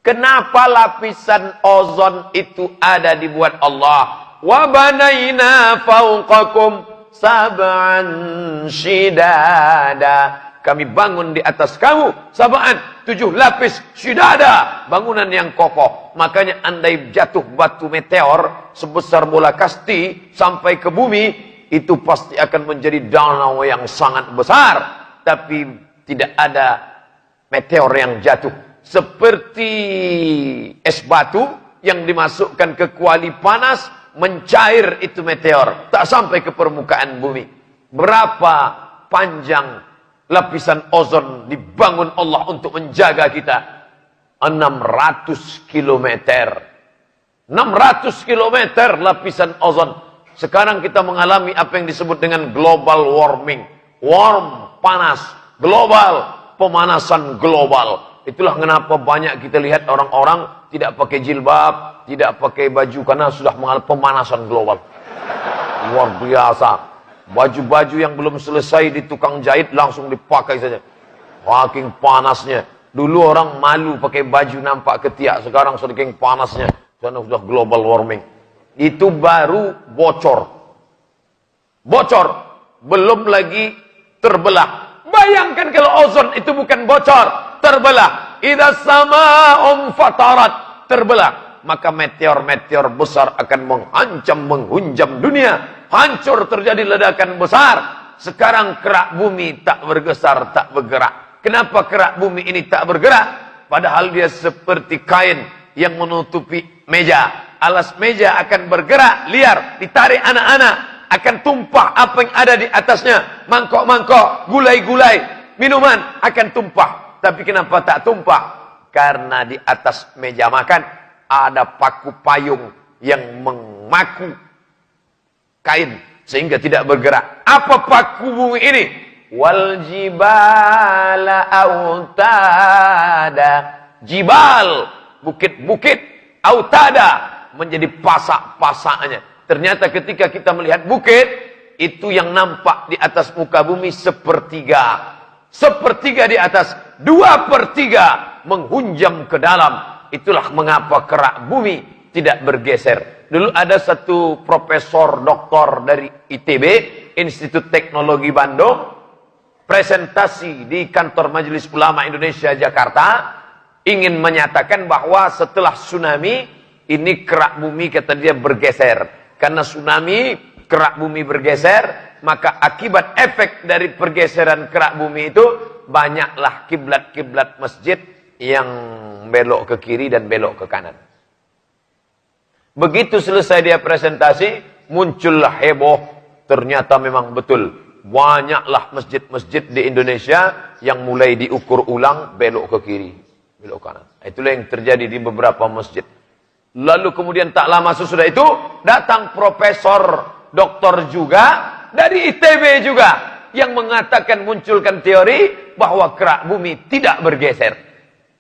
Kenapa lapisan ozon itu ada dibuat Allah? Wa banaina fauqakum sab'an shidada. Kami bangun di atas kamu sab'an, 7 lapis shidada, bangunan yang kokoh. Makanya andai jatuh batu meteor sebesar bola kasti sampai ke bumi, itu pasti akan menjadi danau yang sangat besar. Tapi tidak ada meteor yang jatuh. Seperti es batu yang dimasukkan ke kuali panas, mencair itu meteor, tak sampai ke permukaan bumi. Berapa panjang lapisan ozon dibangun Allah untuk menjaga kita? 600 kilometer. 600 kilometer lapisan ozon. Sekarang kita mengalami apa yang disebut dengan global warming. Warm, panas, global, pemanasan global. Itulah kenapa banyak kita lihat orang-orang tidak pakai jilbab, tidak pakai baju, karena sudah mengalami pemanasan global. Luar biasa. Baju-baju yang belum selesai di tukang jahit langsung dipakai saja. Saking panasnya. Dulu orang malu pakai baju nampak ketiak, sekarang saking panasnya. Karena sudah global warming. Itu baru bocor. Bocor. Belum lagi terbelah. Bayangkan kalau ozon itu bukan bocor, terbelah. Idza sama'un fatarat, terbelah. Maka meteor-meteor besar akan mengancam, menghunjam dunia. Hancur, terjadi ledakan besar. Sekarang kerak bumi tak bergeser, tak bergerak. Kenapa kerak bumi ini tak bergerak? Padahal dia seperti kain yang menutupi meja. Alas meja akan bergerak, liar, ditarik anak-anak. Akan tumpah apa yang ada di atasnya. Mangkok-mangkok, gulai-gulai, minuman akan tumpah. Tapi kenapa tak tumpah? Karena di atas meja makan ada paku payung yang memaku kain sehingga tidak bergerak. Apa paku bumi ini? Wal jibala autada. Jibal, bukit-bukit, autada, menjadi pasak-pasaknya. Ternyata ketika kita melihat bukit, itu yang nampak di atas muka bumi sepertiga. Sepertiga di atas, 2/3 menghunjam ke dalam. Itulah mengapa kerak bumi tidak bergeser. Dulu ada satu profesor doktor dari ITB, Institut Teknologi Bandung, presentasi di kantor Majelis Ulama Indonesia Jakarta, ingin menyatakan bahwa setelah tsunami, ini kerak bumi kata dia bergeser. Karena tsunami, kerak bumi bergeser, maka akibat efek dari pergeseran kerak bumi itu, banyaklah kiblat-kiblat masjid yang belok ke kiri dan belok ke kanan. Begitu selesai dia presentasi, muncullah heboh. Ternyata memang betul. Banyaklah masjid-masjid di Indonesia yang mulai diukur ulang, belok ke kiri, belok ke kanan. Itulah yang terjadi di beberapa masjid. Lalu kemudian tak lama sesudah itu, datang profesor doktor juga, dari ITB juga, yang mengatakan, munculkan teori bahwa kerak bumi tidak bergeser.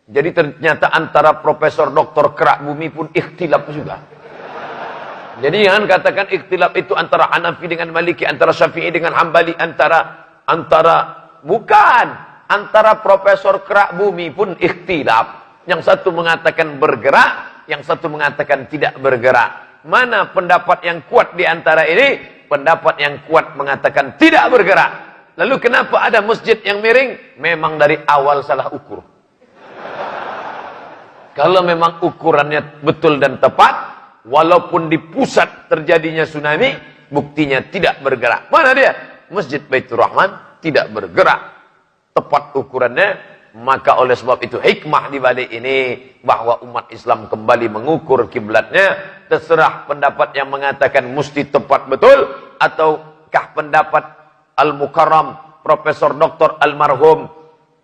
Jadi ternyata antara profesor doktor kerak bumi pun ikhtilaf juga. Jadi jangan katakan ikhtilaf itu antara Hanafi dengan Maliki, antara Syafi'i dengan Hambali, bukan. Antara profesor kerak bumi pun ikhtilaf. Yang satu mengatakan bergerak, yang satu mengatakan tidak bergerak. Mana pendapat yang kuat di antara ini? Pendapat yang kuat mengatakan tidak bergerak. Lalu kenapa ada masjid yang miring? Memang dari awal salah ukur. Kalau memang ukurannya betul dan tepat, walaupun di pusat terjadinya tsunami, buktinya tidak bergerak. Mana dia? Masjid Baitur Rahman tidak bergerak. Tepat ukurannya. Maka oleh sebab itu hikmah di balik ini, bahwa umat Islam kembali mengukur kiblatnya. Terserah pendapat yang mengatakan mesti tepat betul, ataukah pendapat Al-Mukarram Profesor Dr. Almarhum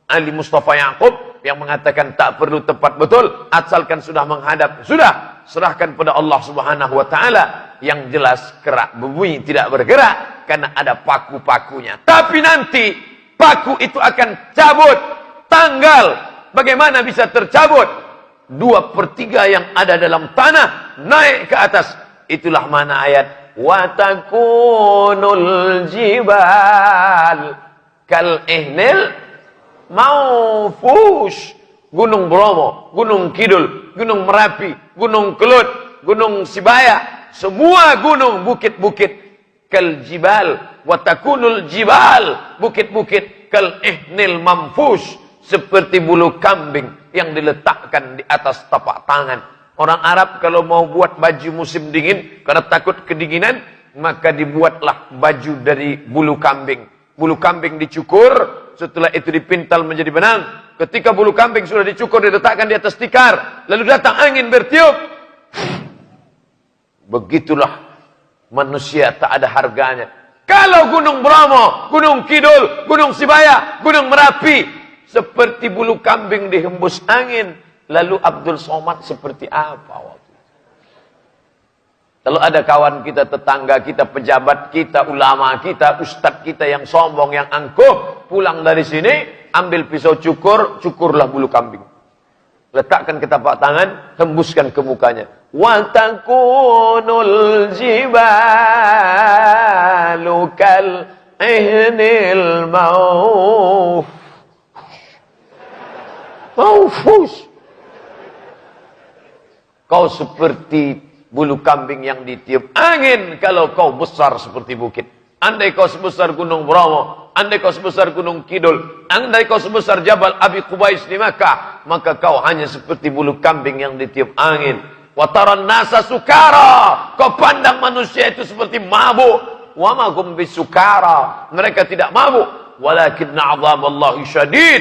Ali Mustafa Yaakob yang mengatakan tak perlu tepat betul, asalkan sudah menghadap. Sudah, serahkan pada Allah Subhanahu wa taala. Yang jelas kerak bumi tidak bergerak karena ada paku-pakunya. Tapi nanti paku itu akan cabut. Tanggal, bagaimana bisa tercabut? 2/3 yang ada dalam tanah naik ke atas. Itulah mana ayat wa takunul jibal kal ihnil maufush Gunung Bromo, Gunung Kidul, Gunung Merapi, Gunung Kelut, Gunung Sibaya, semua gunung, bukit-bukit kal jibal wa takunul jibal, bukit-bukit kal ihnil mamfush, seperti bulu kambing yang diletakkan di atas tapak tangan. Orang Arab kalau mau buat baju musim dingin karena takut kedinginan, maka dibuatlah baju dari bulu kambing. Bulu kambing dicukur, setelah itu dipintal menjadi benang. Ketika bulu kambing sudah dicukur, diletakkan di atas tikar, lalu datang angin bertiup. Begitulah manusia tak ada harganya. Kalau Gunung Bromo, Gunung Kidul, Gunung Sibaya, Gunung Merapi seperti bulu kambing dihembus angin, lalu Abdul Somad seperti apa waktu itu? Kalau ada kawan kita, tetangga kita, pejabat kita, ulama kita, ustadz kita yang sombong, yang angkuh, pulang dari sini, ambil pisau cukur, cukurlah bulu kambing. Letakkan ke tapak tangan, hembuskan ke mukanya. Wa takunul jibalu kal ihnil maufus. Kau seperti bulu kambing yang ditiup angin kalau kau besar seperti bukit. Andai kau sebesar Gunung Bromo, andai kau sebesar Gunung Kidul, andai kau sebesar Jabal Abi Qubais di Makkah, maka kau hanya seperti bulu kambing yang ditiup angin. Wa taran nasa sukara, kau pandang manusia itu seperti mabuk. Wa ma hum bisukara, mereka tidak mabuk. Walakinna azaballahi syadid,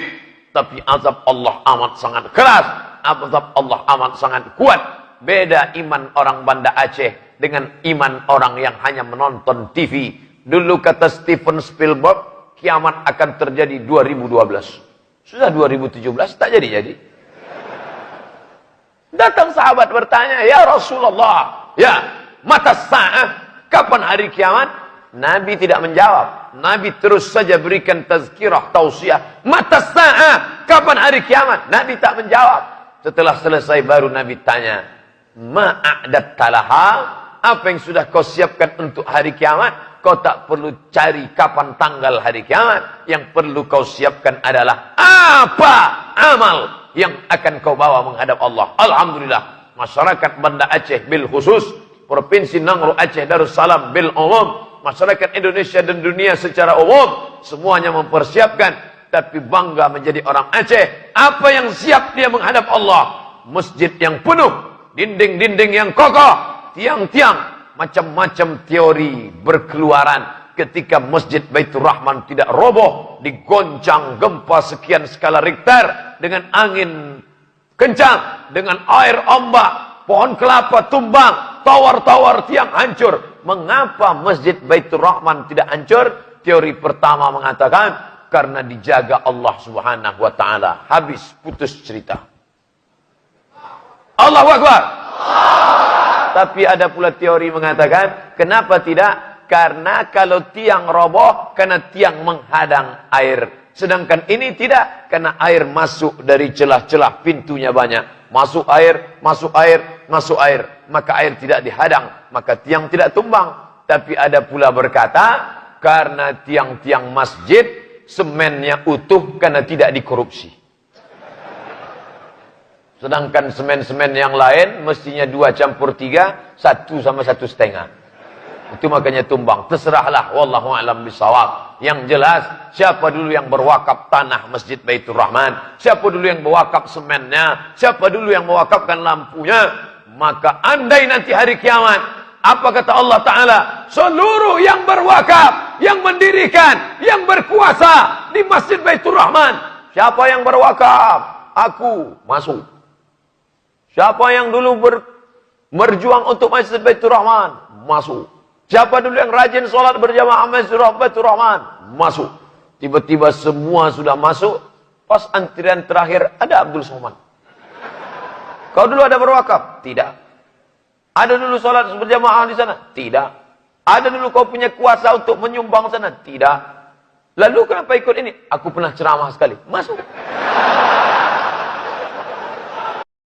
tapi azab Allah amat sangat keras, azab Allah amat sangat kuat. Beda iman orang Banda Aceh dengan iman orang yang hanya menonton TV. Dulu kata Steven Spielberg, kiamat akan terjadi 2012. Sudah 2017, tak jadi-jadi. Datang sahabat bertanya, ya Rasulullah, ya mata sa'ah, kapan hari kiamat? Nabi tidak menjawab. Nabi terus saja berikan tazkirah, tausiah. Mata sa'ah, kapan hari kiamat? Nabi tak menjawab. Setelah selesai baru Nabi tanya, ma'adat talaha, apa yang sudah kau siapkan untuk hari kiamat? Kau tak perlu cari kapan tanggal hari kiamat. Yang perlu kau siapkan adalah apa amal yang akan kau bawa menghadap Allah. Alhamdulillah, masyarakat Banda Aceh bil khusus, Provinsi Nangro Aceh Darussalam bil umum, masyarakat Indonesia dan dunia secara umum, semuanya mempersiapkan. Tapi bangga menjadi orang Aceh. Apa yang siap dia menghadap Allah? Masjid yang penuh, dinding-dinding yang kokoh, tiang-tiang, macam-macam teori berkeluaran ketika Masjid Baitur Rahman tidak roboh, digoncang gempa sekian skala Richter, dengan angin kencang, dengan air ombak, pohon kelapa tumbang, tower-tower tiang hancur. Mengapa Masjid Baitur Rahman tidak hancur? Teori pertama mengatakan karena dijaga Allah Subhanahu wa taala. Habis, putus cerita. Allahu Akbar. Tapi ada pula teori mengatakan, kenapa tidak? Karena kalau tiang roboh, karena tiang menghadang air. Sedangkan ini tidak, karena air masuk dari celah-celah, pintunya banyak. Masuk air, masuk air, masuk air. Maka air tidak dihadang, maka tiang tidak tumbang. Tapi ada pula berkata, karena tiang-tiang masjid, semennya utuh karena tidak dikorupsi. Sedangkan semen-semen yang lain mestinya 2 campur 3, 1 sama 1,5. Itu makanya tumbang. Terserahlah, wallahu a'lam bishawab. Yang jelas, siapa dulu yang berwakaf tanah Masjid Baitur Rahman, siapa dulu yang berwakaf semennya, siapa dulu yang mewakafkan lampunya, maka andai nanti hari kiamat, apa kata Allah Ta'ala? Seluruh yang berwakaf, yang mendirikan, yang berkuasa di Masjid Baitur Rahman, siapa yang berwakaf? Aku masuk. Siapa yang dulu berjuang untuk Masjid Baitur Rahman? Masuk. Siapa dulu yang rajin sholat berjamaah Masjid Baitur Rahman? Masuk. Tiba-tiba semua sudah masuk. Pas antrian terakhir ada Abdul Somad. Kau dulu ada berwakaf? Tidak. Ada dulu sholat berjamaah di sana? Tidak. Ada dulu kau punya kuasa untuk menyumbang sana? Tidak. Lalu kenapa ikut ini? Aku pernah ceramah sekali. Masuk.